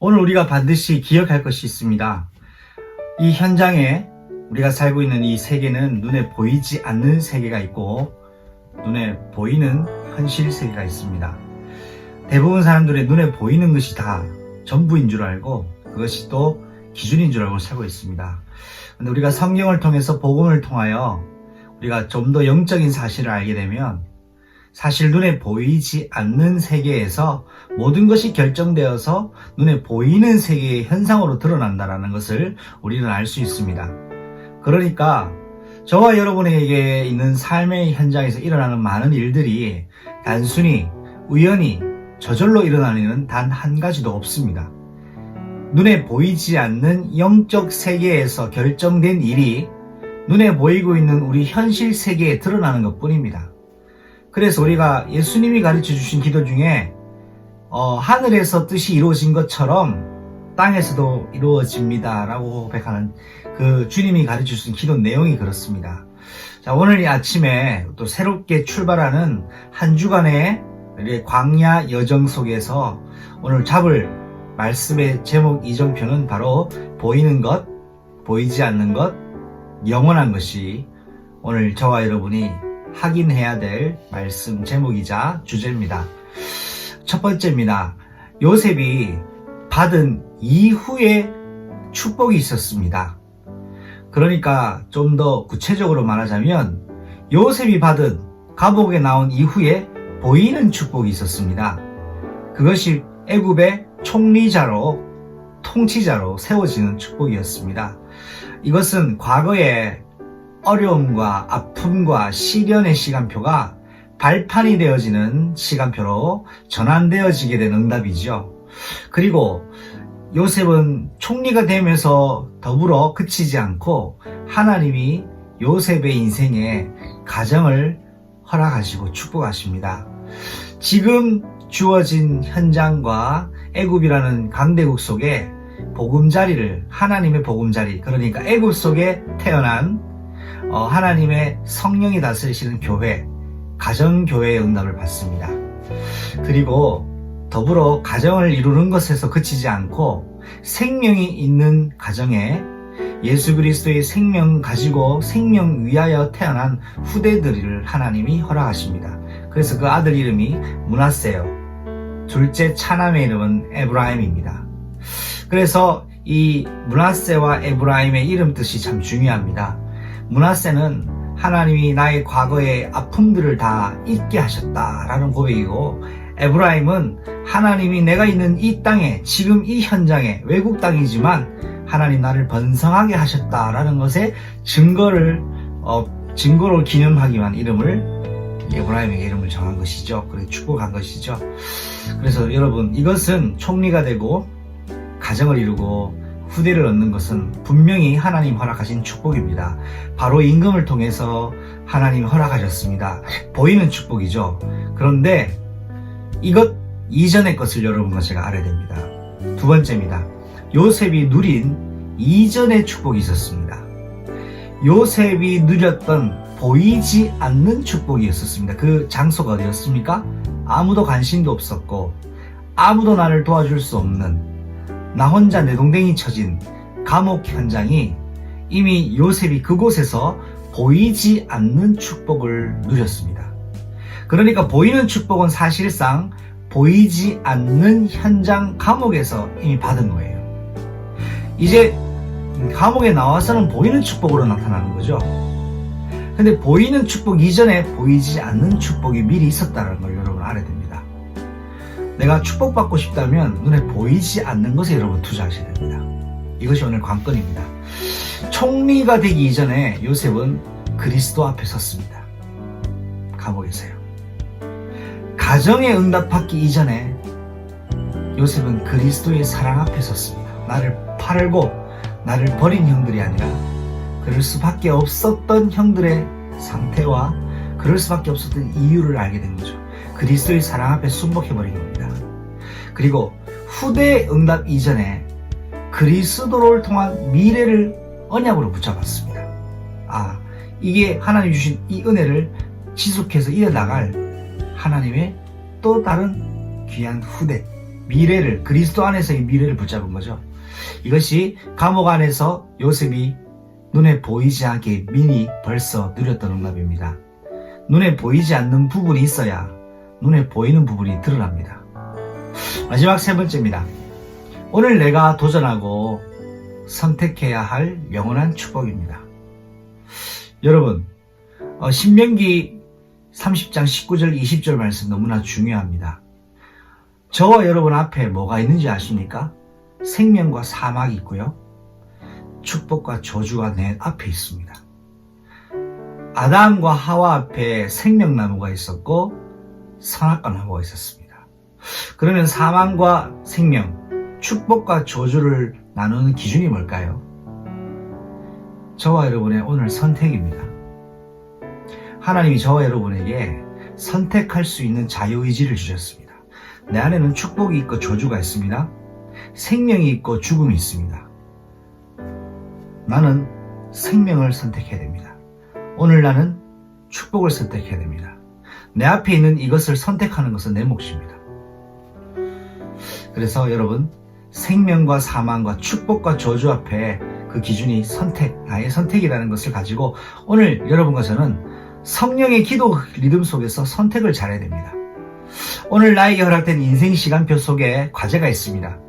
오늘 우리가 반드시 기억할 것이 있습니다. 이 현장에 우리가 살고 있는 이 세계는 눈에 보이지 않는 세계가 있고 눈에 보이는 현실 세계가 있습니다. 대부분 사람들의 눈에 보이는 것이 다 전부인 줄 알고 그것이 또 기준인 줄 알고 살고 있습니다. 근데 우리가 성경을 통해서 복음을 통하여 우리가 좀 더 영적인 사실을 알게 되면 사실 눈에 보이지 않는 세계에서 모든 것이 결정되어서 눈에 보이는 세계의 현상으로 드러난다는 것을 우리는 알 수 있습니다. 그러니까 저와 여러분에게 있는 삶의 현장에서 일어나는 많은 일들이 단순히 우연히 저절로 일어나는 일은 단 한 가지도 없습니다. 눈에 보이지 않는 영적 세계에서 결정된 일이 눈에 보이고 있는 우리 현실 세계에 드러나는 것 뿐입니다. 그래서 우리가 예수님이 가르쳐 주신 기도 중에 하늘에서 뜻이 이루어진 것처럼 땅에서도 이루어집니다 라고 고백하는 그 주님이 가르쳐 주신 기도 내용이 그렇습니다. 자, 오늘 이 아침에 또 새롭게 출발하는 한 주간의 광야 여정 속에서 오늘 잡을 말씀의 제목 이정표는 바로 보이는 것, 보이지 않는 것, 영원한 것이 오늘 저와 여러분이 확인해야 될 말씀 제목이자 주제입니다. 첫 번째입니다. 요셉이 받은 이후에 축복이 있었습니다. 그러니까 좀 더 구체적으로 말하자면 요셉이 받은 감옥에 나온 이후에 보이는 축복이 있었습니다. 그것이 애굽의 총리자로 통치자로 세워지는 축복이었습니다. 이것은 과거에 어려움과 아픔과 시련의 시간표가 발판이 되어지는 시간표로 전환되어지게 된 응답이죠. 그리고 요셉은 총리가 되면서 더불어 그치지 않고 하나님이 요셉의 인생에 가정을 허락하시고 축복하십니다. 지금 주어진 현장과 애굽이라는 강대국 속에 보금자리를 하나님의 보금자리, 그러니까 애굽 속에 태어난 하나님의 성령이 다스리시는 교회, 가정교회의 응답을 받습니다. 그리고 더불어 가정을 이루는 것에서 그치지 않고 생명이 있는 가정에 예수 그리스도의 생명 가지고 생명 위하여 태어난 후대들을 하나님이 허락하십니다. 그래서 그 아들 이름이 므낫세요. 둘째 차남의 이름은 에브라임입니다. 그래서 이 므낫세와 에브라임의 이름 뜻이 참 중요합니다. 므낫세는 하나님이 나의 과거의 아픔들을 다 잊게 하셨다라는 고백이고, 에브라임은 하나님이 내가 있는 이 땅에, 지금 이 현장에, 외국 땅이지만 하나님 나를 번성하게 하셨다라는 것에 증거로 기념하기 위한 이름을, 에브라임에게 이름을 정한 것이죠. 그래서 축복한 것이죠. 그래서 여러분, 이것은 총리가 되고 가정을 이루고 후대를 얻는 것은 분명히 하나님 허락하신 축복입니다. 바로 임금을 통해서 하나님 허락하셨습니다. 보이는 축복이죠. 그런데 이것 이전의 것을 여러분과 제가 알아야 됩니다. 두 번째입니다. 요셉이 누린 이전의 축복이 있었습니다. 요셉이 누렸던 보이지 않는 축복이 있었습니다. 그 장소가 어디였습니까? 아무도 관심도 없었고 아무도 나를 도와줄 수 없는, 나 혼자 내동댕이 쳐진 감옥 현장이 이미 요셉이 그곳에서 보이지 않는 축복을 누렸습니다. 그러니까 보이는 축복은 사실상 보이지 않는 현장 감옥에서 이미 받은 거예요. 이제 감옥에 나와서는 보이는 축복으로 나타나는 거죠. 근데 보이는 축복 이전에 보이지 않는 축복이 미리 있었다는 걸 여러분 알아야 됩니다. 내가 축복받고 싶다면 눈에 보이지 않는 것에 여러분 투자하셔야 됩니다. 이것이 오늘 관건입니다. 총리가 되기 이전에 요셉은 그리스도 앞에 섰습니다. 감옥에서요. 가정의 응답받기 이전에 요셉은 그리스도의 사랑 앞에 섰습니다. 나를 팔고 나를 버린 형들이 아니라 그럴 수밖에 없었던 형들의 상태와 그럴 수밖에 없었던 이유를 알게 된 거죠. 그리스도의 사랑 앞에 순복해버린 겁니다. 그리고 후대 응답 이전에 그리스도를 통한 미래를 언약으로 붙잡았습니다. 이게 하나님 주신 이 은혜를 지속해서 이어나갈 하나님의 또 다른 귀한 후대, 미래를, 그리스도 안에서의 미래를 붙잡은 거죠. 이것이 감옥 안에서 요셉이 눈에 보이지 않게 미리 벌써 누렸던 응답입니다. 눈에 보이지 않는 부분이 있어야 눈에 보이는 부분이 드러납니다. 마지막 세 번째입니다. 오늘 내가 도전하고 선택해야 할 영원한 축복입니다. 여러분, 신명기 30장 19절 20절 말씀 너무나 중요합니다. 저와 여러분 앞에 뭐가 있는지 아십니까? 생명과 사막이 있고요. 축복과 저주가 내 앞에 있습니다. 아담과 하와 앞에 생명나무가 있었고 선악과 나무가 있었습니다. 그러면 사망과 생명, 축복과 저주를 나누는 기준이 뭘까요? 저와 여러분의 오늘 선택입니다. 하나님이 저와 여러분에게 선택할 수 있는 자유의지를 주셨습니다. 내 안에는 축복이 있고 저주가 있습니다. 생명이 있고 죽음이 있습니다. 나는 생명을 선택해야 됩니다. 오늘 나는 축복을 선택해야 됩니다. 내 앞에 있는 이것을 선택하는 것은 내 몫입니다. 그래서 여러분, 생명과 사망과 축복과 저주 앞에 그 기준이 선택, 나의 선택이라는 것을 가지고 오늘 여러분과 저는 성령의 기도 리듬 속에서 선택을 잘해야 됩니다. 오늘 나에게 허락된 인생 시간표 속에 과제가 있습니다.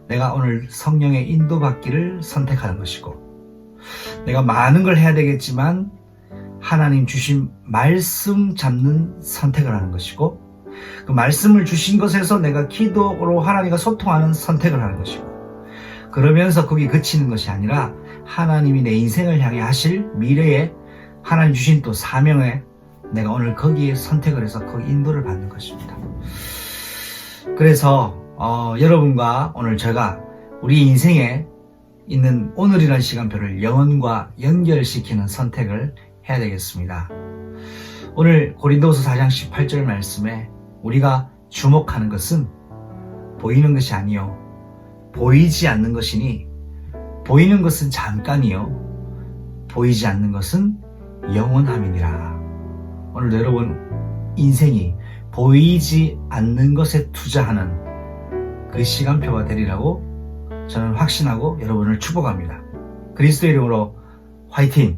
내가 오늘 성령의 인도받기를 선택하는 것이고, 내가 많은 걸 해야 되겠지만 하나님 주신 말씀 잡는 선택을 하는 것이고, 그 말씀을 주신 것에서 내가 기도로 하나님과 소통하는 선택을 하는 것이고, 그러면서 거기 그치는 것이 아니라 하나님이 내 인생을 향해 하실 미래에 하나님 주신 또 사명에 내가 오늘 거기에 선택을 해서 그 인도를 받는 것입니다. 그래서 여러분과 오늘 제가 우리 인생에 있는 오늘이라는 시간표를 영혼과 연결시키는 선택을 해야 되겠습니다. 오늘 고린도후서 4장 18절 말씀에 우리가 주목하는 것은 보이는 것이 아니요 보이지 않는 것이니, 보이는 것은 잠깐이요 보이지 않는 것은 영원함이니라. 오늘도 여러분 인생이 보이지 않는 것에 투자하는 그 시간표가 되리라고 저는 확신하고 여러분을 축복합니다. 그리스도의 이름으로 화이팅!